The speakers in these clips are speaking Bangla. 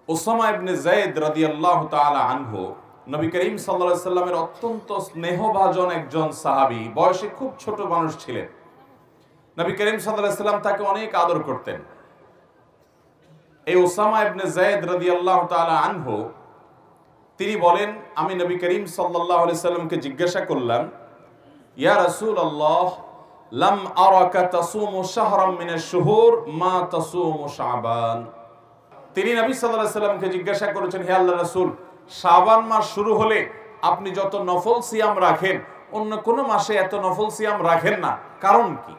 উসামা ইবনে যায়েদ রাদিয়াল্লাহু তাআলা আনহু নবী করিম সাল্লাল্লাহু আলাইহি সাল্লামের অত্যন্ত স্নেহভাজন একজন সাহাবী, বয়সে খুব ছোট মানুষ ছিলেন। নবী করিম সাল্লাল্লাহু আলাইহি সাল্লাম তাকে অনেক আদর করতেন। এই উসামা ইবনে যায়েদ রাদিয়াল্লাহু তাআলা আনহু তিনি বলেন, আমি নবী করিম সাল্লাল্লাহু আলাইহি সাল্লামকে জিজ্ঞাসা করলাম, ইয়া রাসূলুল্লাহ, লাম আরাকা তাসুমু শাহরাম মিনাশ শুহুর মা তাসুমু শাবান। তিনি নবী সাল্লাল্লাহু আলাইহি সাল্লামকে জিজ্ঞাসা করেছেন, হে আল্লাহর রাসূল, শাবান মাস শুরু হলে আপনি যত নফল সিয়াম রাখেন অন্য কোন মাসে এত নফল সিয়াম রাখেন না, কারণ কি?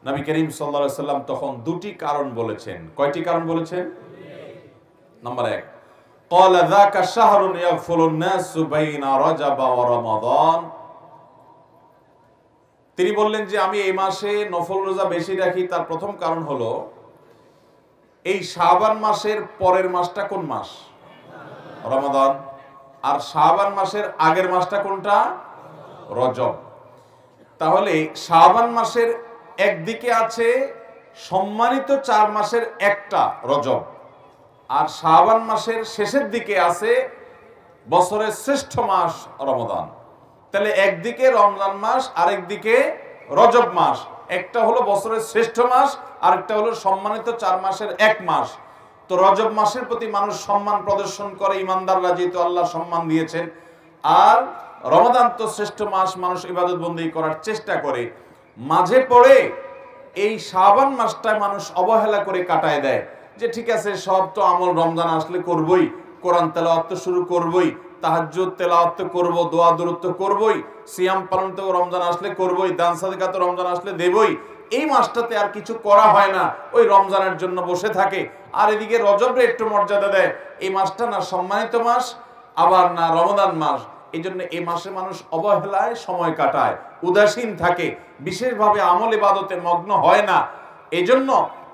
নবী করিম সাল্লাল্লাহু আলাইহি সাল্লাম তখন দুটি কারণ বলেছেন। কয়টি কারণ বলেছেন? নাম্বার 1, قال ذاك شهر يغفل الناس بين رجب ورمضان। তিনি বললেন যে আমি এই মাসে নফল রোজা বেশি রাখি, তার প্রথম কারণ হলো এই শাবান মাসের পরের মাসটা কোন মাস? রমাদান। আর শাবান মাসের আগের মাসটা কোনটা? রজব। তাহলে শাবান মাসের একদিকে আছে সম্মানিত 4 মাসের একটা রজব, আর শাবান মাসের শেষের দিকে আছে বছরের শ্রেষ্ঠ মাস রমাদান। তাহলে একদিকে রমজান মাস, আরেকদিকে রজব মাস। একটা হলো বছরের শ্রেষ্ঠ মাস, আরেকটা হলো সম্মানিত 4 মাসের এক মাস। তো রজব মাসের প্রতি মানুষ সম্মান প্রদর্শন করে, ইমানদাররা যেহেতু আল্লাহ সম্মান দিয়েছেন। আর রমাদান তো শ্রেষ্ঠ মাস, মানুষ ইবাদত বন্দেগী করার চেষ্টা করে। মাঝে পড়ে এই শাবান মাসটায় মানুষ অবহেলা করে কাটায় দেয়, যে ঠিক আছে সব তো আমল রমজান আসলে করবই, কোরআন তেলাওয়াত তো শুরু করবই, তাহাজ্জুদ তেলাওয়াত তো করব, দোয়া দুরূদ তো করবই, সিয়াম পালন তো রমজান আসলে করবই, দান সাদকা তো রমজান আসলে দেবই। এই মাসটাতে আর কিছু করা হয় না, ওই রমজানের জন্য বসে থাকে। আর এদিকে রজবরে একটু মর্যাদা দেয়। এই মাসটা না সম্মানিত মাস, আবার না রমজান মাস। এই জন্য এই মাসে মানুষ অবহেলায় সময় কাটায়, উদাসীন থাকে, বিশেষভাবে আমল ইবাদতে মগ্ন হয় না। এই জন্য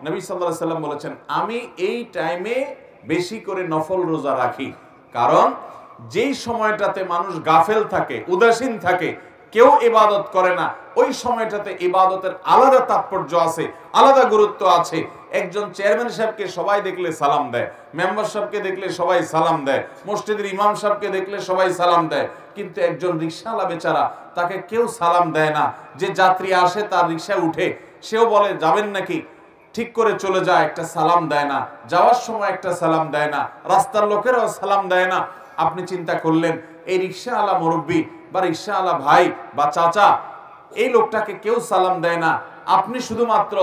নবী সাল্লাল্লাহু আলাইহি সাল্লাম বলেছেন, আমি এই টাইমে বেশি করে নফল রোজা রাখি। কারণ যেই সময়টাতে মানুষ গাফেল থাকে, উদাসীন থাকে, কেউ ইবাদত করে না, ওই সময়টাতে ইবাদতের আলাদা তাৎপর্য আছে, আলাদা গুরুত্ব আছে। একজন চেয়ারম্যান সাহেবকে সবাই দেখলে সালাম দেয়, মেম্বার সাহেবকে দেখলে সবাই সালাম দেয়, মসজিদের ইমাম সাহেবকে দেখলে সবাই সালাম দেয়। কিন্তু একজন রিকশাওয়ালা বেচারা, তাকে কেউ সালাম দেয় না। যে যাত্রী আসে তার রিকশায় উঠে, সেও বলে যাবেন নাকি, ঠিক করে চলে যায়, একটা সালাম দেয় না। যাওয়ার সময় একটা সালাম দেয় না, রাস্তার লোকেরাও সালাম দেয় না। আপনি চিন্তা করলেন, এই রিকশাওয়ালা মুরব্বী বা রিকশাওয়ালা ভাই বা চাচা, এই লোকটাকে কেউ সালাম দেয় না। আপনি শুধুমাত্র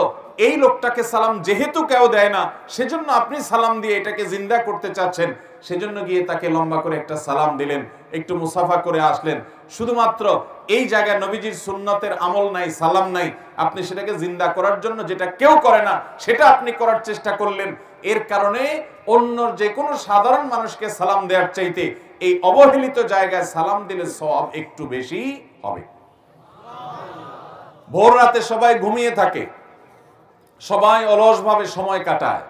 এই লোকটাকে সালাম যেহেতু কেউ দেয় না, সেজন্য আপনি সালাম দিয়ে এটাকে জিন্দা করতে চাচ্ছেন। সেজন্য গিয়ে তাকে লম্বা করে একটা সালাম দিলেন, একটু মুসাফা করে আসলেন। শুধুমাত্র এই জায়গায় নবীজির সুন্নতের আমল নাই, সালাম নাই, আপনি সেটাকে জিন্দা করার জন্য যেটা কেউ করে না সেটা আপনি করার চেষ্টা করলেন। এর কারণে অন্য যে কোনো সাধারণ মানুষকে সালাম দেওয়ার চাইতে এই অবহেলিত জায়গায় সালাম দিলে সওয়াব একটু বেশি হবে। ভোর রাতে সবাই ঘুমিয়ে থাকে, সবাই অলসভাবে সময় কাটায়।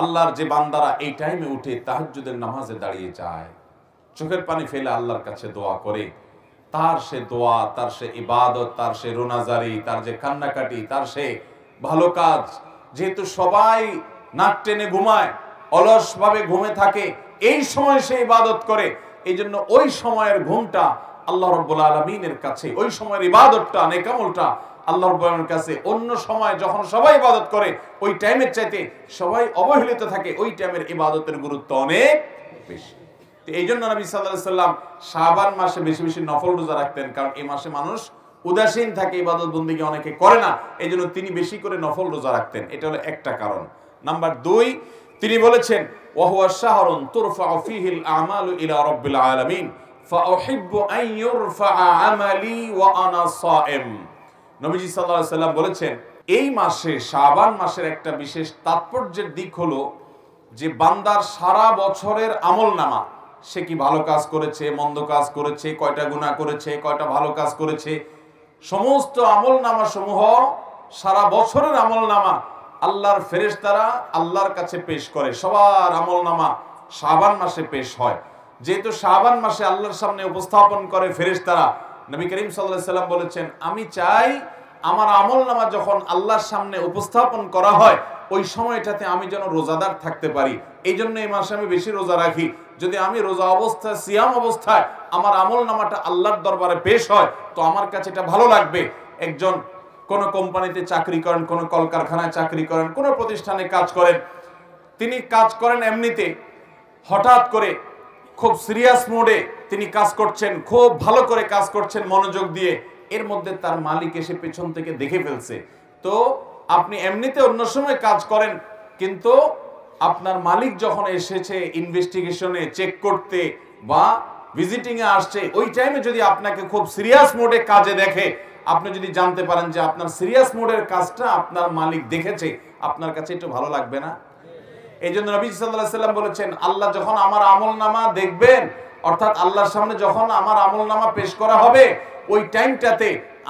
আল্লাহর যে বান্দারা এই টাইমে উঠে তাহাজ্জুদের নামাজে দাঁড়িয়ে যায়, চোখের পানি ফেলে আল্লাহর কাছে দোয়া করে, তার সে দোয়া, তার সে ইবাদত, তার সে রোনাজারি, তার যে কান্নাকাটি, তার সে ভালো কাজ, যেহেতু সবাই নাক টেনে ঘুমায়, অলসভাবে ঘুমে থাকে, এই সময় সে ইবাদত করে। এই জন্য ওই সময়ের ঘুমটা আল্লাহ রাব্বুল আলামিনের কাছে, ওই সময়ের ইবাদতটা, নেকামলটা আল্লাহ রাব্বুল আলামিনের কাছে অন্য সময় যখন সবাই ইবাদত করে ওই টাইমের চাইতে সবাই অবহেলিত থাকে, ওই টাইমের ইবাদতের গুরুত্ব অনেক বেশি। এই জন্য নবী সাল্লাল্লাহু আলাইহি সাল্লাম শাবান মাসে বেশি বেশি নফল রোজা রাখতেন, কারণ এই মাসে মানুষ উদাসীন থাকে, ইবাদত বন্দেগী অনেকে করে না। এই জন্য তিনি বেশি করে নফল রোজা রাখতেন। এটা হলো একটা কারণ। নাম্বার 2, তিনি বলেছেন, ওয়া হুয়া শাহরুন তুরফাউ ফীহিল আমালু ইলা রাব্বিল আলামিন ফাউহিব্বু আন ইউরফাআ আমালি ওয়া আনা সায়েম। নবীজি সাল্লাল্লাহু আলাইহি সাল্লাম বলেছেন, এই মাসে শাবান মাসের একটা বিশেষ তাৎপর্যের দিক হলো যে বান্দার সারা বছরের আমলনামা, সে কি ভালো কাজ করেছে, মন্দ কাজ করেছে, কয়টা গুনাহ করেছে, কয়টা ভালো কাজ করেছে, সমস্ত আমলনামা সমূহ, সারা বছরের আমলনামা আল্লাহর ফেরেশতারা আল্লাহর কাছে পেশ করে। সবার আমলনামা শাবান মাসে পেশ হয়। যেহেতু শাবান মাসে আল্লাহর সামনে উপস্থাপন করে ফেরেশতারা, নবী করিম সাল্লাল্লাহু আলাইহি সাল্লাম বলেছেন, আমি চাই আমার আমলনামা যখন আল্লাহর সামনে উপস্থাপন করা হয়, ওই সময়টাতে আমি যেন রোজাদার থাকতে পারি, এই জন্য এই মাসে আমি বেশি রোজা রাখি। যদি আমি রোজা অবস্থায়, সিয়াম অবস্থায় আমার আমল নামাটা আল্লাহর দরবারে পেশ হয়, তো আমার কাছে এটা ভালো লাগবে। একজন কোন কোম্পানিতে চাকরি করেন, কোন কলকারখানায় চাকরি করেন, কোন প্রতিষ্ঠানে কাজ করেন, তিনি কাজ করেন এমনিতে, হঠাৎ করে খুব সিরিয়াস মোডে তিনি কাজ করছেন, খুব ভালো করে কাজ করছেন মনোযোগ দিয়ে, এর মধ্যে তার মালিক এসে পেছন থেকে দেখে ফেলছে। তো আপনি এমনিতে অন্য সময় কাজ করেন, কিন্তু আপনার মালিক যখন এসেছে ইনভেস্টিগেশনে চেক করতে বা ভিজিটিং এ আসছে, ওই টাইমে যদি আপনাকে খুব সিরিয়াস মোডে কাজে দেখে, আপনি যদি জানতে পারেন যে আপনার সিরিয়াস মোডের কাজটা আপনার মালিক দেখেছে, আপনার কাছে একটু ভালো লাগবে না? এই জন্য নবী সাল্লাল্লাহু আলাইহি সাল্লাম বলেছেন, আল্লাহ যখন আমার আমলনামা দেখবেন, অর্থাৎ আল্লাহর সামনে যখন আমার আমলনামা পেশ করা হবে, ওই টাইমটাতে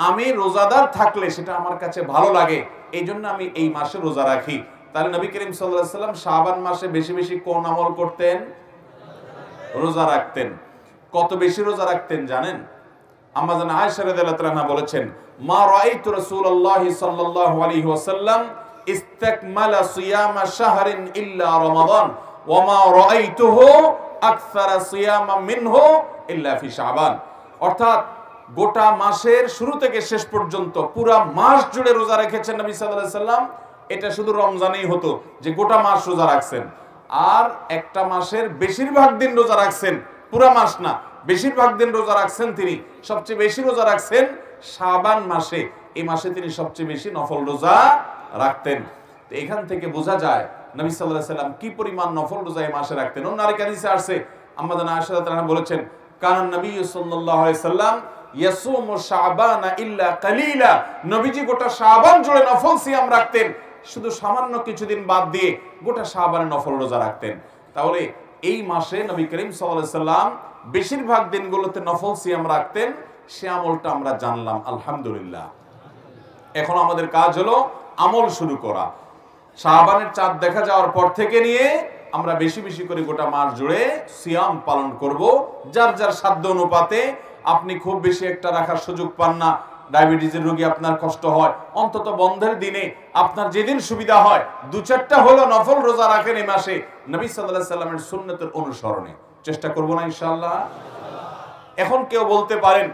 আমি রোজাদার থাকলে সেটা আমার কাছে ভালো লাগে, এই জন্য আমি এই মাসে রোজা রাখি। তাহলে নবী করিম সাল্লাল্লাহু আলাইহি সাল্লাম শাবান মাসে বেশি বেশি কোন আমল করতেন? রোজা রাখতেন। কত বেশি রোজা রাখতেন জানেন? আম্মা জান আয়েশা রাদিয়াল্লাহু তাআলা বলেছেন, মা রাআইতু রাসূলুল্লাহ সাল্লাল্লাহু আলাইহি ওয়াসাল্লাম ইস্তাকমালা সিয়ামা শাহরিন ইল্লা রমাদান ওয়া মা রাআইতুহু আকসারা সিয়ামা মিনহু ইল্লা ফি শাবান। অর্থাৎ গোটা মাসের শুরু থেকে শেষ পর্যন্ত পুরা মাস জুড়ে রোজা রেখেছেন নবী সাল্লাল্লাহু আলাইহি সাল্লাম। এটা শুধু রমজানেই হতো যে গোটা মাস রোজা রাখছেন, আর একটা মাসের বেশিরভাগ দিন রোজা রাখছেন, পুরা মাস না, বেশিরভাগ দিন রোজা রাখছেন তিনি। সবচেয়ে বেশি রোজা রাখছেন শাবান মাসে, এই মাসে তিনি সবচেয়ে বেশি নফল রোজা রাখতেন। তো এখান থেকে বোঝা যায় নবী সাল্লাল্লাহু আলাইহি সাল্লাম কি পরিমাণ নফল রোজা এই মাসে রাখতেন। অন্য আরেক হাদিসে আসছে, আম্মা জান আয়েশা রাদিয়াল্লাহু তাআলা বলেছেন, কারণ নবী সাল্লাল্লাহু আলাইহি সাল্লাম ইয়াসুমু শাবানা ইল্লা কালিলা, নবীজি গোটা শাবান জুড়ে নফল সিয়াম রাখতেন, শুধু সামান্য কিছুদিন বাদ দিয়ে গোটা শাবানে নফল রোজা রাখতেন। তাহলে এই মাসে নবী করিম সাল্লাল্লাহু আলাইহি সাল্লাম বেশিরভাগ দিনগুলোতে নফল সিয়াম রাখতেন, সে আমলটা আমরা জানলাম, আলহামদুলিল্লাহ। এখন আমাদের কাজ হলো আমল শুরু করা। শাবানের চাঁদ দেখা যাওয়ার পর থেকে নিয়ে আমরা বেশি বেশি করে গোটা মাস জুড়ে সিয়াম পালন করব, যার যার সাধ্য অনুপাতে। আপনি খুব বেশি একটা রাখার সুযোগ পান না, ডায়াবেটিসের রোগী, আপনার কষ্ট হয়, অন্তত বন্ধের দিনে আপনার যেদিন সুবিধা হয় 2-4টা হলো নফল রোজা রাখেন এই মাসে, নবী সাল্লাল্লাহু আলাইহি সাল্লামের সুন্নতের অনুসরণে। চেষ্টা করব না ইনশাআল্লাহ? এখন কেউ বলতে পারেন,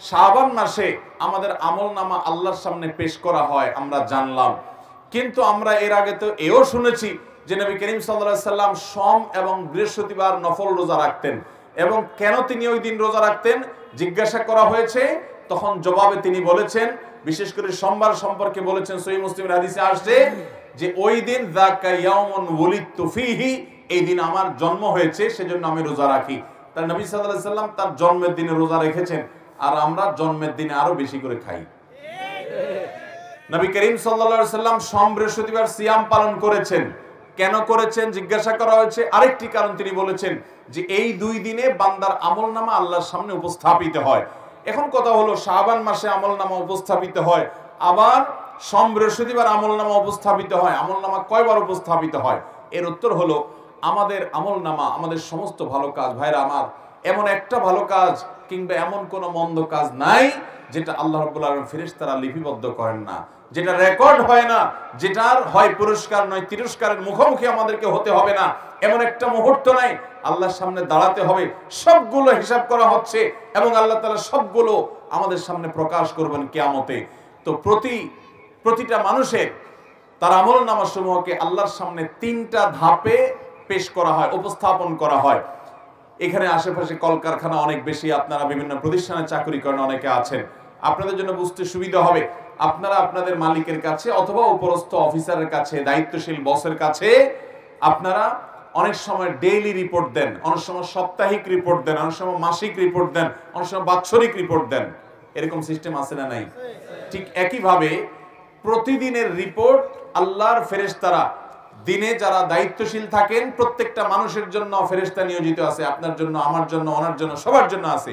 শাবান মাসে আমাদের আমলনামা আল্লাহর সামনে পেশ করা হয়, আমরা জানলাম, কিন্তু আমরা এর আগে তো এও শুনেছি যে নবী করিম সাল্লাল্লাহু আলাইহি সাল্লাম সোম এবং বৃহস্পতিবার নফল রোজা রাখতেন। এবং কেন তিনি ওই দিন রোজা রাখতেন জিজ্ঞাসা করা হয়েছে, তখন জবাবে তিনি বলেছেন, বিশেষ করে সোমবার সম্পর্কে বলেছেন, সহিহ মুসলিমের হাদিসে আসছে যে ওই দিন যাকা ইয়াউমুন ওয়ালিদতু ফীহি, এই দিন আমার জন্ম হয়েছে, সেজন্য আমি রোজা রাখি। তার নবী সাল্লাল্লাহু আলাইহি সাল্লাম তার জন্মের দিনে রোজা রেখেছেন, আর আমরা জন্মের দিনে আরো বেশি করে খাই। নবী করিম সাল্লাল্লাহু আলাইহি সাল্লাম সোম বৃহস্পতিবার সিয়াম পালন করেছেন। কেন করেছেন জিজ্ঞাসা করা হয়েছে, আরেকটি কারণ তিনি বলেছেন যে এই দুই দিনে বান্দার আমলনামা আল্লাহর সামনে উপস্থাপিত হয়। এখন কথা হলো, শাবান মাসে আমলনামা উপস্থাপিত হয়, আবার সোম বৃহস্পতিবার আমলনামা উপস্থাপিত হয়, আমলনামা কয়বার উপস্থাপিত হয়? এর উত্তর হলো, আমাদের আমলনামা, আমাদের সমস্ত ভালো কাজ, ভাইরা আমার, এমন একটা ভালো কাজ কিংবা এমন কোন মন্দ কাজ নাই যেটা আল্লাহ রাব্বুল আলামিন ফেরেশতারা লিপিবদ্ধ করেন না, যেটা রেকর্ড হয় না, যেটার হয় পুরস্কার নয় তিরস্কারের মুখোমুখি আমাদেরকে হতে হবে না, এমন একটা মুহূর্ত নাই। আল্লাহর সামনে দাঁড়াতে হবে, সবগুলো হিসাব করা হচ্ছে এবং আল্লাহ তাআলা সবগুলো আমাদের সামনে প্রকাশ করবেন কিয়ামতে। তো প্রতিটা মানুষের তার আমলনামা সমূহকে আল্লাহর সামনে 3টা ধাপে পেশ করা হয়, উপস্থাপন করা হয়। এখানে আশেপাশে কলকারখানা অনেক বেশি, আপনারা বিভিন্ন প্রতিষ্ঠানে চাকরি করেন, অনেকে আছেন, আপনাদের জন্য বুঝতে সুবিধা হবে। আপনারা আপনাদের মালিকের কাছে অথবা উপরস্থ অফিসারের কাছে, দায়িত্বশীল বসের কাছে আপনারা অনেক সময় ডেইলি রিপোর্ট দেন, অনেক সময় সাপ্তাহিক রিপোর্ট দেন, অনেক সময় মাসিক রিপোর্ট দেন, অনেক সময় বাৎসরিক রিপোর্ট দেন। এরকম সিস্টেম আছে না নাই? ঠিক একইভাবে প্রতিদিনের রিপোর্ট আল্লাহর ফেরেশতারা, দিনে যারা দায়িত্বশীল থাকেন, প্রত্যেকটা মানুষের জন্য ফেরেশতা নিয়োজিত আছে, আপনার জন্য, আমার জন্য, ওনার জন্য, সবার জন্য আছে।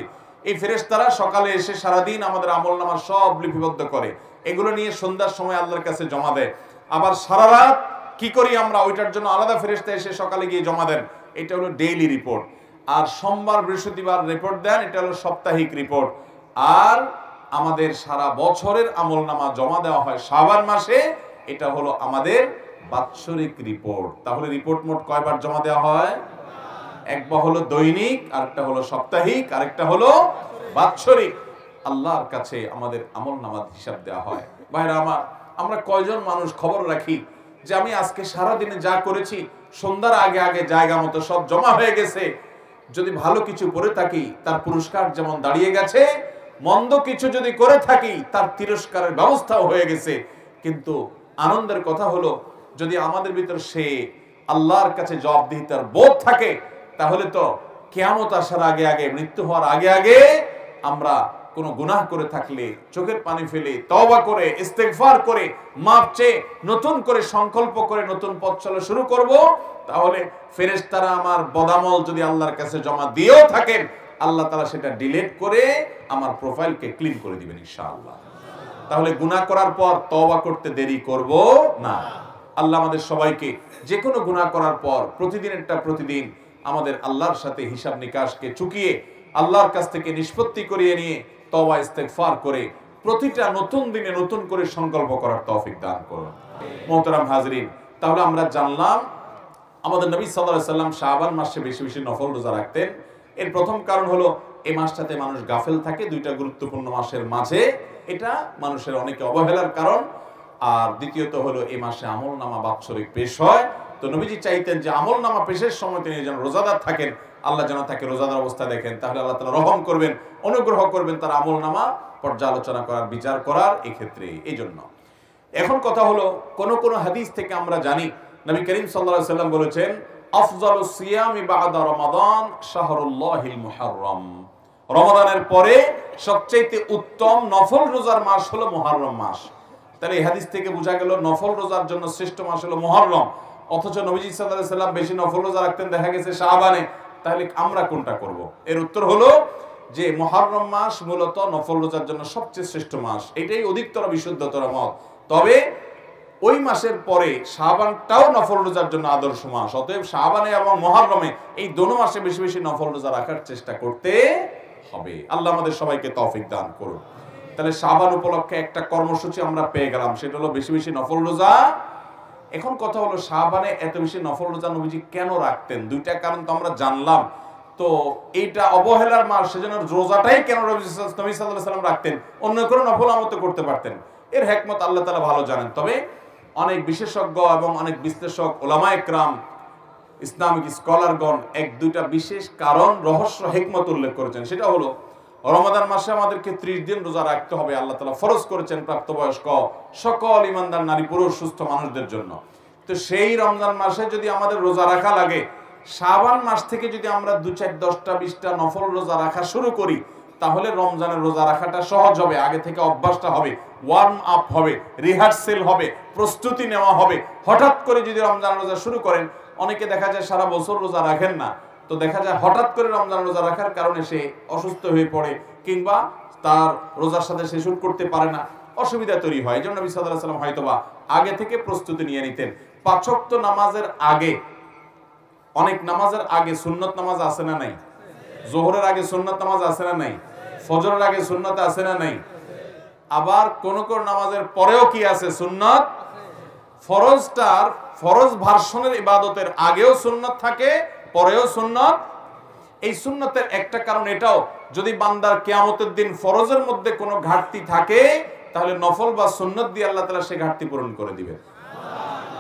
এই ফেরেশতারা সকালে এসে সারাদিন আমাদের আমলনামা সব লিপিবদ্ধ করে, এগুলো নিয়ে সন্ধ্যার সময় আল্লাহর কাছে জমা দেয়। আবার সারা রাত কি করি আমরা, ওইটার জন্য আলাদা ফেরেশতা এসে সকালে গিয়ে জমা দেন। এটা হলো ডেইলি রিপোর্ট। আর সোমবার বৃহস্পতিবার রিপোর্ট দেন, এটা হলো সাপ্তাহিক রিপোর্ট। আর আমাদের সারা বছরের আমলনামা জমা দেওয়া হয় শাবান মাসে, এটা হলো আমাদের বাৎসরিক রিপোর্ট। তাহলে রিপোর্ট মোট কয়বার জমা দেওয়া হয়? একবার হলো দৈনিক, আরেকটা হলো সাপ্তাহিক, আরেকটা হলো বাৎসরিক। আল্লাহর কাছে আমাদের আমলনামার হিসাব দেওয়া হয়। ভাইরা আমার, আমরা কয়জন মানুষ খবর রাখি যে আমি আজকে সারা দিনে যা করেছি সন্ধ্যার আগে আগে জায়গা মতো সব জমা হয়ে গেছে। যদি ভালো কিছু করে থাকি তার পুরস্কার যেমন দাঁড়িয়ে গেছে, মন্দ কিছু যদি করে থাকি তার তিরস্কারের ব্যবস্থাও হয়ে গেছে। কিন্তু আনন্দের কথা হলো, যদি আমাদের ভিতর সে আল্লাহর কাছে জবাবদিহিতার বোধ থাকে, তাহলে তো কিয়ামত আসার আগে আগে, মৃত্যু হওয়ার আগে আগে আমরা কোনো গুনাহ করে থাকলে চোখের পানি ফেলে তওবা করে ইস্তেগফার করে মাপ চেয়ে নতুন করে সংকল্প করে নতুন পথ চলা শুরু করব। তাহলে ফেরেশতারা আমার বদামল যদি আল্লাহর কাছে জমা দিয়েও থাকেন, আল্লাহ তাআলা সেটা ডিলিট করে আমার প্রোফাইলকে ক্লিন করে দিবেন ইনশাআল্লাহ। তাহলে গুনাহ করার পর তওবা করতে দেরি করব না। আল্লাহ আমাদের সবাইকে যে কোনো গুনাহ করার পর প্রতিদিনেরটা প্রতিদিন আমাদের আল্লাহর সাথে হিসাব নিকাশকে চুকিয়ে আল্লাহর কাছ থেকে নিষ্পত্তি করিয়ে নিয়ে তওবা ইস্তেগফার করে প্রতিটা নতুন দিনে নতুন করে সংকল্প করার তৌফিক দান করুন। মোহতারাম হাজরিন, তাহলে আমরা জানলাম আমাদের নবী সাল্লাল্লাহু আলাইহি সাল্লাম শাবান মাসে বেশি বেশি নফল রোজা রাখতেন। এর প্রথম কারণ হলো এই মাসটাতে মানুষ গাফেল থাকে, দুইটা গুরুত্বপূর্ণ মাসের মাঝে, এটা মানুষের অনেকে অবহেলার কারণ। আর দ্বিতীয়ত হলো এই মাসে আমলনামা বাৎসরিক পেশ হয়। তো নবীজি চাইতেন যে আমলনামা পেশের সময় তিনি যেন রোজাদার থাকেন, আল্লাহ যেন তাকে রোজাদার অবস্থা দেখেন, তাহলে আল্লাহ তাআলা রহম করবেন, অনুগ্রহ করবেন তার আমলনামা পর্যালোচনা করার, বিচার করার ক্ষেত্রে। এই জন্য এখন কথা হলো, কোন কোন হাদিস থেকে আমরা জানি নবী করিম সাল্লাল্লাহু আলাইহি সাল্লাম বলেছেন, আফজালুস সিয়ামি বা'দা রমাদান শাহরুল্লাহিল মুহাররম। রমাদানের পরে সবচেয়ে উত্তম নফল রোজার মাস হলো মুহররম মাস। তাহলে এই হাদিস থেকে বোঝা গেল নফল রোজার জন্য শ্রেষ্ঠ মাস হলো মুহররম। অথচ নবীজি সাল্লাল্লাহু আলাইহি সাল্লাম বেশি নফল রোজা রাখতেন দেখা গেছে শাবানে। তাহলে আমরা কোনটা করব? এর উত্তর হলো যে মুহররম মাস মূলত নফল রোজার জন্য সবচেয়ে শ্রেষ্ঠ মাস, এটাই অধিকতর বিশুদ্ধতর মত। তবে ওই মাসের পরে শাবানটাও নফল রোজার জন্য আদর্শ মাস। অতএব শাবানে এবং মুহররমে এই দোনো মাসে বেশি বেশি নফল রোজা রাখার চেষ্টা করতে হবে। আল্লাহ আমাদের সবাইকে তৌফিক দান করুন। তাহলে শাবান উপলক্ষে একটা কর্মসূচি আমরা পেয়ে গেলাম, সেটা হলো বেশি বেশি নফল রোজা। এখন কথা হলো, শাবানে এত বেশি নফল রোজা নবীজি কেন রাখতেন? দুইটা কারণ তো আমরা জানলাম। তো এইটা অবহেলার মাস, সেজন্য রোজাটাই কেন নবী সাল্লাল্লাহু আলাইহি সাল্লাম রাখতেন? অন্য কোনো নফল আমল করতে পারতেন। এর হিকমত আল্লাহ তাআলা ভালো জানেন। তবে অনেক বিশেষজ্ঞ এবং অনেক বিশ্লেষক, ওলামায়ে কেরাম, ইসলামিক স্কলারগণ এক দুইটা বিশেষ কারণ, রহস্য, হিকমত উল্লেখ করেছেন। সেটা হলো, রমাদান মাসে আমাদেরকে 30 দিন রোজা রাখতে হবে। আল্লাহ তাআলা ফরজ করেছেন প্রাপ্তবয়স্ক সকল ঈমানদার নারী পুরুষ সুস্থ মানুষদের জন্য। তো সেই রমজান মাসে যদি আমাদের রোজা রাখা লাগে, শাবান মাস থেকে যদি আমরা 2, 4, 10টা 20টা নফল রোজা রাখা শুরু করি, তাহলে রমজানের রোজা রাখাটা সহজ হবে। আগে থেকে অভ্যাসটা হবে, ওয়ার্ম আপ হবে, রিহার্সেল হবে, প্রস্তুতি নেওয়া হবে। হঠাৎ করে যদি রমজান রোজা শুরু করেন, অনেকে দেখা যায় সারা বছর রোজা রাখেন না, তো দেখা যায় হঠাৎ করে রমজান রোজা রাখার কারণে সে অসুস্থ হয়ে পড়ে, কিংবা তার রোজার সাথে সে শুট করতে পারে না, অসুবিধা তৈরি হয়। এই জন্য নবী সাল্লাল্লাহু আলাইহি সাল্লাম হয়তোবা আগে থেকে প্রস্তুতি নিয়ে নিতেন। 5 ওয়াক্ত নামাজের আগে, অনেক নামাজের আগে সুন্নত নামাজ আছে না নাই? যোহরের আগে সুন্নত নামাজ আছে না নাই? ফজরের আগে সুন্নত আছে না নাই? আবার কোন কোন নামাজের পরেও কি আছে? সুন্নত। ফরজটার, ফরজ ভার্সনের ইবাদতের আগেও সুন্নত থাকে, পরেও সুন্নত। এই সুন্নতের একটা কারণ এটাও, যদি বান্দার কিয়ামতের দিন ফরজের মধ্যে কোনো ঘাটতি থাকে, তাহলে নফল বা সুন্নত দিয়ে আল্লাহ তাআলা সেই ঘাটতি পূরণ করে দিবেন।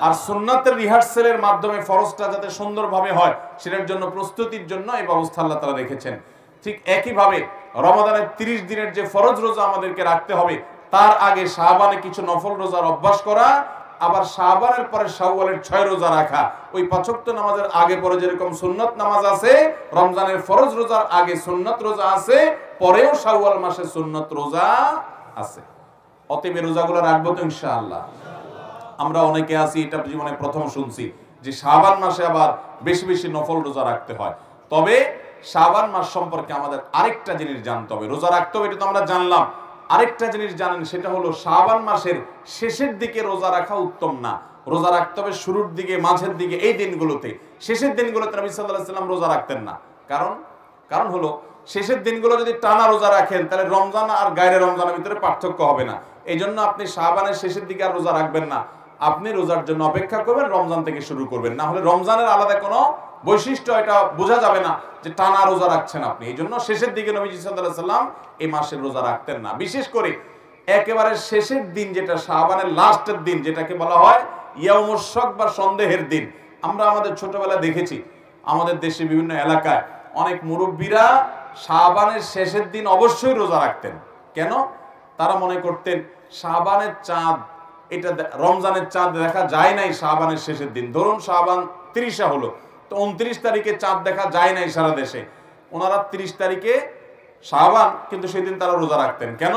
আর সুন্নাতের রিহার্সেলের মাধ্যমে ফরজটা যাতে সুন্দরভাবে হয়, সেটার জন্য প্রস্তুতির জন্য এই ব্যবস্থা আল্লাহ তাআলা রেখেছেন। ঠিক একইভাবে রমাদানের 30 দিনের যে ফরজ রোজা আমাদেরকে রাখতে হবে, তার আগে শাবানে কিছু নফল রোজার অভ্যাস করা, আবার শাবানের পরে শাওয়ালের 6 রোজা রাখা। ওই 5 ওয়াক্ত নামাজের আগে পরে যেরকম সুন্নত নামাজ আছে, রমজানের ফরজ রোজার আগে সুন্নত রোজা আছে, পরেও শাওয়াল মাসে সুন্নত রোজা আছে। অতএব এই রোজাগুলো রাখবো তো ইনশাআল্লাহ। আমরা অনেকে আছি, এটা জীবনে প্রথম শুনছি যে শাবান মাসে আবার বেশি বেশি নফল রোজা রাখতে হয়। তবে শাবান মাস সম্পর্কে আমাদের আরেকটা জিনিস জানতে হবে। রোজা রাখতে হবে এটা তো আমরা জানলাম, আরেকটা জিনিস জানেন, সেটা হলো শাবান মাসের শেষের দিকে রোজা রাখা উত্তম না। রোজা রাখতে হবে শুরুর দিকে, মাঝের দিকে, এই দিনগুলোতে। শেষের দিনগুলোতে নবী সাল্লাল্লাহু আলাইহি সাল্লাম রোজা রাখতেন না। কারণ হলো, শেষের দিনগুলো যদি টানা রোজা রাখেন, তাহলে রমজান আর গায়রে রমজানের ভিতরে পার্থক্য হবে না। এই জন্য আপনি শাবানের শেষের দিকে আর রোজা রাখবেন না। আপনি রোজার জন্য অপেক্ষা করবেন, রমজান থেকে শুরু করবেন। না হলে রমজানের আলাদা কোনো বৈশিষ্ট্য এটা বোঝা যাবে না যে টানা রোজা রাখছেন আপনি। এই জন্য শেষের দিকে নবীজি সাল্লাল্লাহু আলাইহি সাল্লাম এই মাসের রোজা রাখতেন না। বিশেষ করে একেবারে শেষের দিন, যেটা শাবানের লাস্টের দিন, যেটাকে বলা হয় ইয়াউমুশ শক বা সন্দেহের দিন। আমরা আমাদের ছোটবেলায় দেখেছি আমাদের দেশে বিভিন্ন এলাকায় অনেক মুরব্বীরা শাবানের শেষের দিন অবশ্যই রোজা রাখতেন। কেন? তারা মনে করতেন শাবানের চাঁদ, এটা রমজানের চাঁদ দেখা যায় নাই শাবানের শেষের দিন। ধরুন শাবান 30 হলো, তো 29 তারিখে চাঁদ দেখা যায় নাই সারা দেশে, ওনারা 30 তারিখে শাবান, কিন্তু সেদিন তারা রোজা রাখতেন। কেন?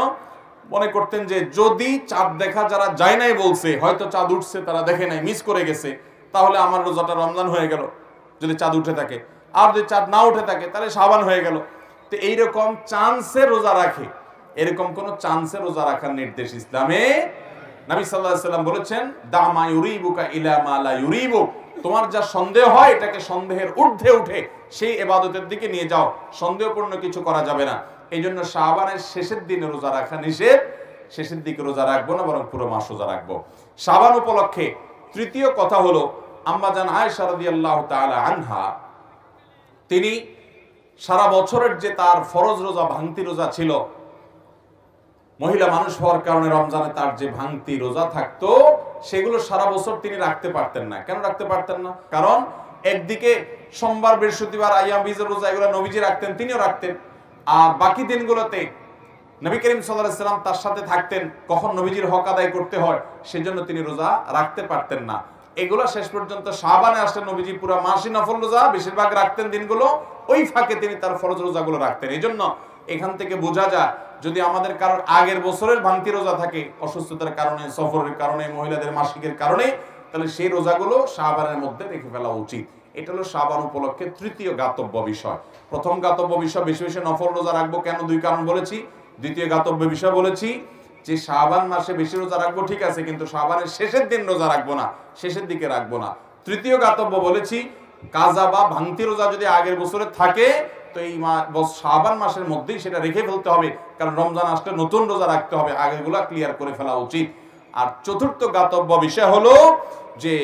মনে করতেন যে যদি চাঁদ দেখা যারা যায় নাই বলছে, হয়তো চাঁদ উঠছে তারা দেখে নাই, মিস করে গেছে, তাহলে আমার রোজাটা রমজান হয়ে গেল যদি চাঁদ উঠে থাকে। আর যদি চাঁদ না উঠে থাকে তাহলে শাবান হয়ে গেল। তো এইরকম চান্সে রোজা রাখে, এরকম কোন চান্সে রোজা রাখার নির্দেশ ইসলামে। নবী সাল্লাল্লাহু আলাইহি সাল্লাম বলেছেন, দামা ইউরিবুকা ইলা মা লা ইউরিবুক, তোমার যা সন্দেহ হয় এটাকে সন্দেহের ঊর্ধ্বে উঠে সেই ইবাদতের দিকে নিয়ে যাও, সন্দেহপূর্ণ কিছু করা যাবে না। এই জন্য শাবানের শেষের দিনে রোজা রাখা নিষেধ। শেষের দিকে রোজা রাখবো না, বরং পুরো মাস রোজা রাখবো। শাবান উপলক্ষে তৃতীয় কথা হলো, আম্মা জান আয়েশা রাদিয়াল্লাহু তাআলা আনহা, তিনি সারা বছরের যে তার ফরজ রোজা, ভাঙতি রোজা ছিল, মহিলা মানুষ হওয়ার কারণে রমজানে তার যে ভাঙতি রোজা থাকতো সেগুলো সারা বছর তিনি রাখতে পারতেন না। কেন রাখতে পারতেন না? কারণ একদিকে সোমবার, বৃহস্পতিবার, আইয়াম বীজের রোজা এগুলো নবীজি রাখতেন, তিনিও রাখতেন। আর বাকি দিনগুলোতে নবী করিম সাল্লাল্লাহু আলাইহি সাল্লাম তার সাথে থাকতেন, কখন নবীজির হক আদায় করতে হয় সেজন্য তিনি রোজা রাখতে পারতেন না। এগুলো শেষ পর্যন্ত শাবানে আসলে নবীজি পুরো মাসই নফল রোজা বেশিরভাগ রাখতেন দিনগুলো, ওই ফাঁকে তিনি তার ফরজ রোজাগুলো রাখতেন। এই জন্য এখান থেকে বোঝা যায়, যদি আমাদের কারোর আগের বছরের ভাঙতি রোজা থাকে, অসুস্থতার কারণে, সফরের কারণে, মহিলাদের মাসিকের কারণে, তাহলে সেই রোজাগুলো শাবানের মধ্যে রেখে ফেলা উচিত। এটা হলো শাবান উপলক্ষে তৃতীয় গাতব্য বিষয়। প্রথম গাতব্য বিষয়, বেশি বেশি নফল রোজা রাখবো। কেন? দুই কারণ বলেছি। দ্বিতীয় গাতব্য বিষয় বলেছি যে শাবান মাসে বেশি রোজা রাখবো, ঠিক আছে, কিন্তু শাবানের শেষের দিন রোজা রাখবো না, শেষের দিকে রাখবো না। তৃতীয় গাতব্য বলেছি, কাজা বা ভাঙতি রোজা যদি আগের বছরে থাকে তো এই শাবান মাসের মধ্যেই সেটা রেখে ফেলতে হবে, কারণ রমজান আসলে নতুন রোজা রাখতে হবে, আগেরগুলা ক্লিয়ার করে ফেলা উচিত। আর চতুর্থ গাতব্য বিষয় হলো যে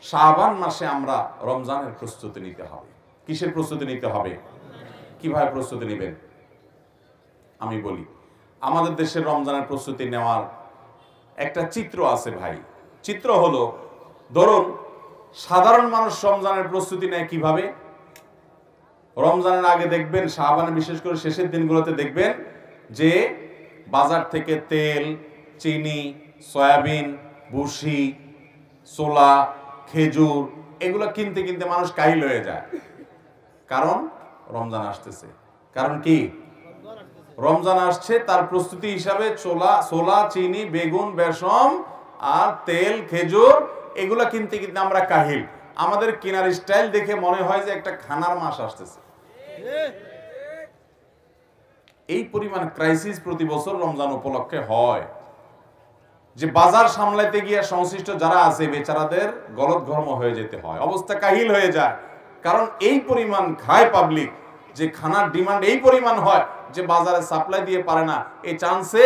শাবান মাসে আমরা রমজানের প্রস্তুতি নিতে হবে। কিসের প্রস্তুতি নিতে হবে? কিভাবে প্রস্তুতি নেবেন আমি বলি। আমাদের দেশের রমজানের প্রস্তুতি নেওয়ার একটা চিত্র আছে ভাই। চিত্র হলো, ধরুন সাধারণ মানুষ রমজানের প্রস্তুতি নেয় কিভাবে। রমজানের আগে দেখবেন, শাবানের বিশেষ করে শেষের দিনগুলোতে দেখবেন যে বাজার থেকে তেল, চিনি, সয়াবিন, ভুসি, ছোলা, খেজুর এগুলো কিনতে কিনতে মানুষ কাহিল হয়ে যায়। কারণ রমজান আসতেছে। কারণ কি? রমজান আসছে, তার প্রস্তুতি হিসাবে ছোলা, চিনি, বেগুন, বেসম আর তেল, খেজুর এগুলা কিনতে কিনতে আমরা কাহিল। আমাদের কেনার স্টাইল দেখে মনে হয় যে একটা খানার মাস আসতেছে। এই পরিমাণ ক্রাইসিস প্রতি বছর রমজান উপলক্ষে হয় যে বাজার সামলাইতে গিয়ে সংশ্লিষ্ট যারা আছে বেচারাদের গলদঘর্ম হয়ে যেতে হয়, অবস্থা কাহিল হয়ে যায়। কারণ এই পরিমাণ খায় পাবলিক যে খানার ডিমান্ড এই পরিমাণ হয় যে বাজারে সাপ্লাই দিয়ে পারে না। এই চান্সে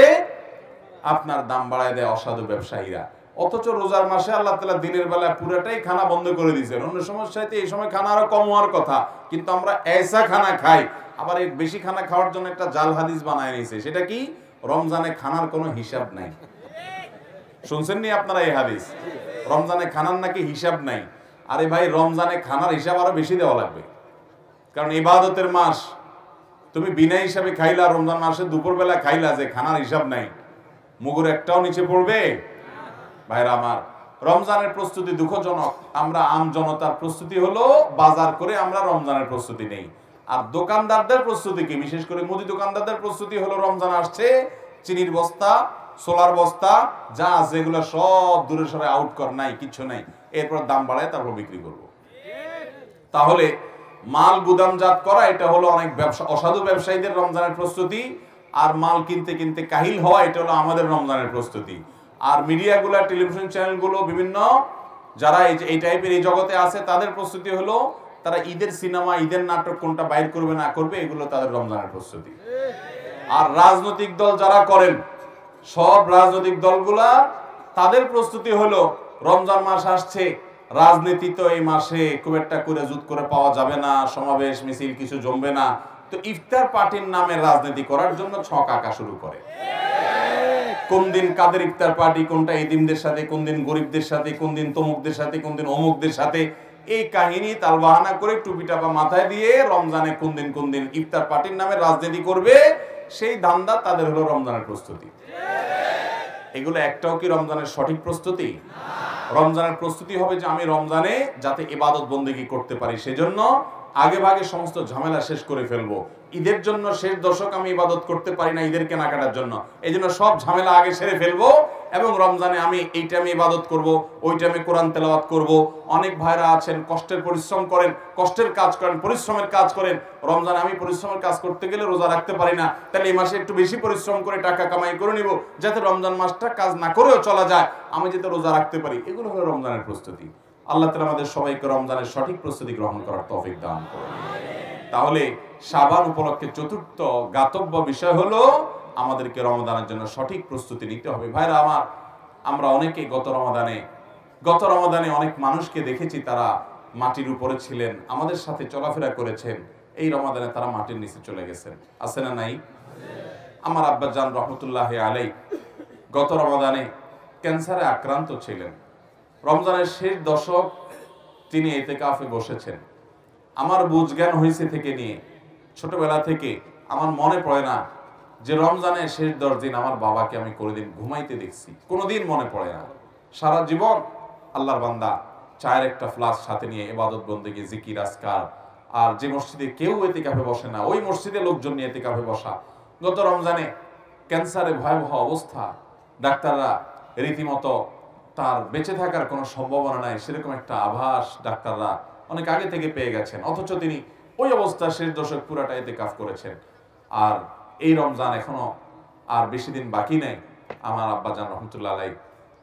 আপনার দাম বাড়ায় দেয় অসাধু ব্যবসায়ীরা। অথচ রোজার মাসে আল্লাহ তাআলা দিনের বেলা পুরাটাই খানা বন্ধ করে দিয়েছেন। অন্য সমস্যাতে এই সময় খানা আরো কম হওয়ার কথা, কিন্তু আমরা এসা খানা খাই। আবার এই বেশি খানা খাওয়ার জন্য একটা জাল হাদিস বানায় নিয়েছে। সেটা কি? রমজানে খানার কোনো হিসাব নাই। শুনছেন নি আপনারা এই হাদিস? রমজানে খানার নাকি হিসাব নাই। আরে ভাই, রমজানে খানার হিসাব আরো বেশি দেওয়া লাগবে, কারণ ইবাদতের মাস। তুমি বিনা হিসাবে খাইলা, রমজান মাসে দুপুরবেলা খাইলা, যে খানার হিসাব নাই, মুগুর একটাও নিচে পড়বে? ভাইরা আমার, রমজানের প্রস্তুতি দুঃখজনক। আমরা আম জনতার প্রস্তুতি হলো বাজার করে আমরা রমজানের প্রস্তুতি নেই। আর দোকানদারদের প্রস্তুতি কি? বিশেষ করে মুদি দোকানদারদের প্রস্তুতি হলো রমজান আসছে, চিনির বস্তা, সোলার বস্তা যা আছে এগুলো সব দূরে সরে আউট কর, নাই কিছু নাই, এরপর দাম বাড়ায় তারপর বিক্রি করব। তাহলে মাল গুদামজাত করা, এটা হলো অনেক অসাধু ব্যবসায়ীদের রমজানের প্রস্তুতি। আর মাল কিনতে কিনতে কাহিল হওয়া, এটা হলো আমাদের রমজানের প্রস্তুতি। আর মিডিয়াগুলো, টেলিভিশন চ্যানেলগুলো, বিভিন্ন যারা এই টাইপের এই জগতে আছে, তাদের প্রস্তুতি হলো তারা ঈদের সিনেমা, ঈদের নাটক কোনটা বাইর করবে না করবে, এগুলো তাদের রমজানের প্রস্তুতি। আর রাজনৈতিক দল যারা করেন, সব রাজনৈতিক দলগুলা তাদের প্রস্তুতি হলো রমজান মাস আসছে, রাজনীতি তো এই মাসে খুব একটা করে জুত করে পাওয়া যাবে না, সমাবেশ মিছিল কিছু জমবে না, তো ইফতার পার্টির নামে রাজনীতি করার জন্য ছক আঁকা শুরু করে। কোন দিন কাদের ইফতার পার্টি, কোনটা এতিমদের সাথে, কোন দিন গরিবদের সাথে, কোন দিন তমুকদের সাথে, কোন দিন অমুকদের সাথে, এই কাহিনী তালবাহানা করে টুপি টাপা মাথায় দিয়ে রমজানে কোন দিন ইফতার পার্টির নামে রাজনীতি করবে, সেই ধান্দা তাদের হলো রমজানের প্রস্তুতি। এগুলো একটাও কি রমজানের সঠিক প্রস্তুতি? রমজানের প্রস্তুতি হবে যে আমি রমজানে যাতে ইবাদত বন্দেগী করতে পারি, সেজন্য আগে ভাগে সমস্ত ঝামেলা শেষ করে ফেলবো। ঈদের জন্য শেষ দশক আমি ইবাদত করতে পারি না ঈদের কেনাকাটার জন্য, এই জন্য সব ঝামেলা আগে সেরে ফেলবো এবং রমজানে আমি এই টাইমে ইবাদত করব, ওই টাইমে কোরআন তেলাওয়াত করব। অনেক ভাইরা আছেন কষ্টের পরিশ্রম করেন, কষ্টের কাজ করেন, পরিশ্রমের কাজ করেন। রমজানে আমি পরিশ্রমের কাজ করতে গেলে রোজা রাখতে পারি না, তাহলে এই মাসে একটু বেশি পরিশ্রম করে টাকা কামাই করে নিব, যাতে রমজান মাসটা কাজ না করেও চলা যায়, আমি যাতে রোজা রাখতে পারি। এগুলো হলো রমজানের প্রস্তুতি। আল্লাহ তাআলা আমাদের সবাইকে রমজানের সঠিক প্রস্তুতি গ্রহণ করার তৌফিক দান করুন। তাহলে শাবান উপলক্ষে চতুর্থ জ্ঞাতব্য বিষয় হলো আমাদেরকে রমজানের জন্য সঠিক প্রস্তুতি নিতে হবে। ভাইরা আমার, আমরা অনেকে গত রমাদানে অনেক মানুষকে দেখেছি, তারা মাটির উপরে ছিলেন, আমাদের সাথে চলাফেরা করেছেন, এই রমাদানে তারা মাটির নিচে চলে গেছেন। আছে না নাই? আমার আব্বা জান রহমতুল্লাহ আলাই গত রমাদানে ক্যান্সারে আক্রান্ত ছিলেন। রমজানের শেষ দশক তিনি ইতিকাফে বসেছেন। আমার বুঝ জ্ঞান হয়েছে থেকে নিয়ে ছোটবেলা থেকে আমার মনে পড়ে না যে রমজানের শেষ 10 দিন আমার বাবাকে আমি কোনোদিন ঘুমাইতে দেখছি, কোনোদিন মনে পড়ে না। সারা জীবন আল্লাহর বান্দা চায়ের একটা ফ্লাস্ক সাথে নিয়ে ইবাদত বন্দেগী, জিকির, আজকার, আর যে মসজিদে কেউ ইতিকাফে বসে না ওই মসজিদে লোকজন নিয়ে ইতিকাফে বসা। গত রমজানে ক্যান্সারে ভয়াবহ অবস্থা, ডাক্তাররা রীতিমতো তার বেঁচে থাকার কোনো সম্ভাবনা নাই সেরকম একটা আভাস ডাক্তাররা অনেক আগে থেকে পেয়ে গেছেন, অথচ তিনি ওই অবস্থা শেষ দশক পুরাটা ইতিকাফ করেছেন। আর এই রমজান এখনো আর বেশি দিন বাকি নেই। আমার আব্বাজান রহমতুল্লাহ আলাই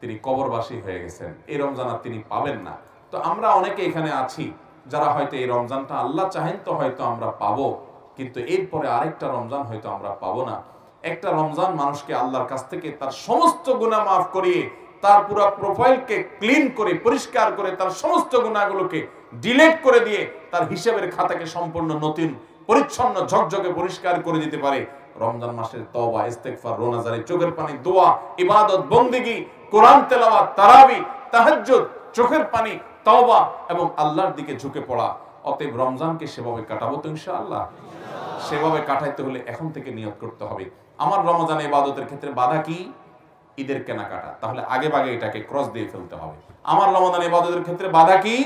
তিনি কবরবাসী হয়ে গেছেন, এই রমজান আর তিনি পাবেন না। তো আমরা অনেকে এখানে আছি যারা হয়তো এই রমজানটা আল্লাহ চাহেন তো হয়তো আমরা পাবো, কিন্তু এরপরে আরেকটা রমজান হয়তো আমরা পাবো না। একটা রমজান মানুষকে আল্লাহর কাছ থেকে তার সমস্ত গুনাহ মাফ করিয়ে, তার পুরো প্রোফাইলকে ক্লিন করে, পরিষ্কার করে, তার সমস্ত গুনাহগুলোকে ডিলিট করে দিয়ে তার হিসাবের খাতাকে সম্পূর্ণ নতুন, পরিচ্ছন্ন, ঝকঝকে পরিষ্কার করে দিতে পারে। রমজান মাসের তওবা, ইস্তেগফার, রোনাজারি, চোখের পানি, দোয়া, ইবাদত, বন্দেগী, কোরআন তেলাওয়াত, তারাবি, তাহাজ্জুদ, চোখের পানি, তওবা এবং আল্লাহর দিকে ঝুঁকে পড়া। অতএব রমজানকে সেভাবে কাটাবো তো ইনশাআল্লাহ। সেভাবে কাটাইতে হলে এখন থেকে নিয়ত করতে হবে। আমার রমজানে ইবাদতের ক্ষেত্রে বাধা কি? ঈদের কেনাকাটা, তাহলে আগে ভাগে এটাকে ক্রস দিয়ে ফেলতে হবে। আমার রমজান ইবাদতের ক্ষেত্রে বাধা কি?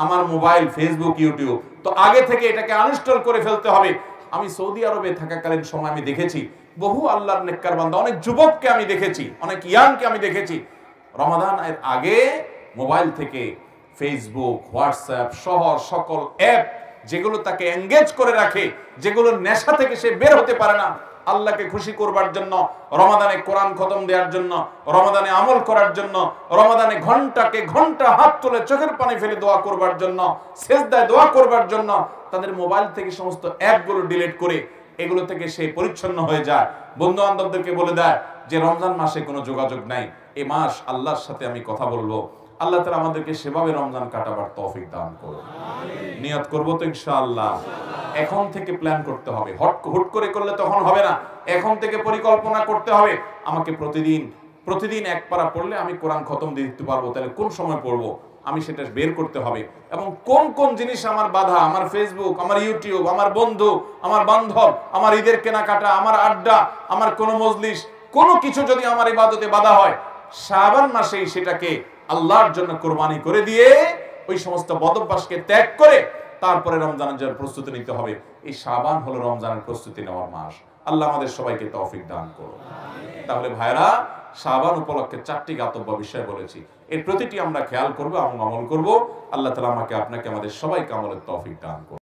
আমার মোবাইল, ফেসবুক, ইউটিউব, তো আগে থেকে এটাকে আনইনস্টল করে ফেলতে হবে। আমি সৌদি আরবে থাকাকালীন সময় আমি দেখেছি বহু আল্লাহর নেককার বান্দা, অনেক যুবককে আমি দেখেছি, অনেক ইয়াংকে আমি দেখেছি রমাদান এর আগে মোবাইল থেকে ফেসবুক, হোয়াটসঅ্যাপ সহ সকল অ্যাপ যেগুলো তাকে এঙ্গেজ করে রাখে, যেগুলো নেশা থেকে সে বের হতে পারে না, আল্লাহকে খুশি করবার জন্য, রমাদানে কোরআন খতম দেওয়ার জন্য, রমাদানে আমল করার জন্য, রমাদানে ঘন্টাকে ঘন্টা হাত তুলে চোখের পানি ফেলে দোয়া করবার জন্য, সেজদায় দোয়া করবার জন্য তাদের মোবাইল থেকে সমস্ত অ্যাপগুলো ডিলিট করে এগুলো থেকে সে পরিচ্ছন্ন হয়ে যায়। বন্ধু বান্ধবদেরকে বলে দেয় যে রমজান মাসে কোনো যোগাযোগ নাই, এই মাস আল্লাহর সাথে আমি কথা বলবো। আল্লাহ তাআলা আমাদেরকে সেভাবে রমজান কাটাবার তৌফিক দান করুন। নিয়ত করবো তো ইনশাআল্লাহ। এখন থেকে প্ল্যান করতে হবে, হুট করে করলে তখন হবে না। এখন থেকে পরিকল্পনা করতে হবে, আমাকে প্রতিদিন এক পারা পড়লে আমি কোরআন খতম দিতে পারবো, তাহলে কোন সময় পড়বো আমি সেটা বের করতে হবে। এবং কোন কোন জিনিস আমার বাধা, আমার ফেসবুক, আমার ইউটিউব, আমার বন্ধু, আমার বান্ধব, আমার ঈদের কেনাকাটা, আমার আড্ডা, আমার কোনো মজলিস, কোনো কিছু যদি আমার ইবাদতে বাধা হয়, শাবান মাসেই সেটাকে আল্লাহর জন্য কুরবানি করে দিয়ে ওই সমস্ত বদভ্যাসকে ত্যাগ করে তারপরে রমজানের জন্য প্রস্তুতি নিতে হবে। এই শাবান হলো রমজানের প্রস্তুতি নেওয়ার মাস। আল্লাহ আমাদের সবাইকে তৌফিক দান করুন। তাহলে ভাইরা, শাবান উপলক্ষে 4টি জ্ঞাতব্য বিষয় বলেছি, এর প্রতিটি আমরা খেয়াল করবো এবং আমল করবো। আল্লাহ তাআলা আমাকে আপনাকে আমাদের সবাইকে আমলের তৌফিক দান করুন।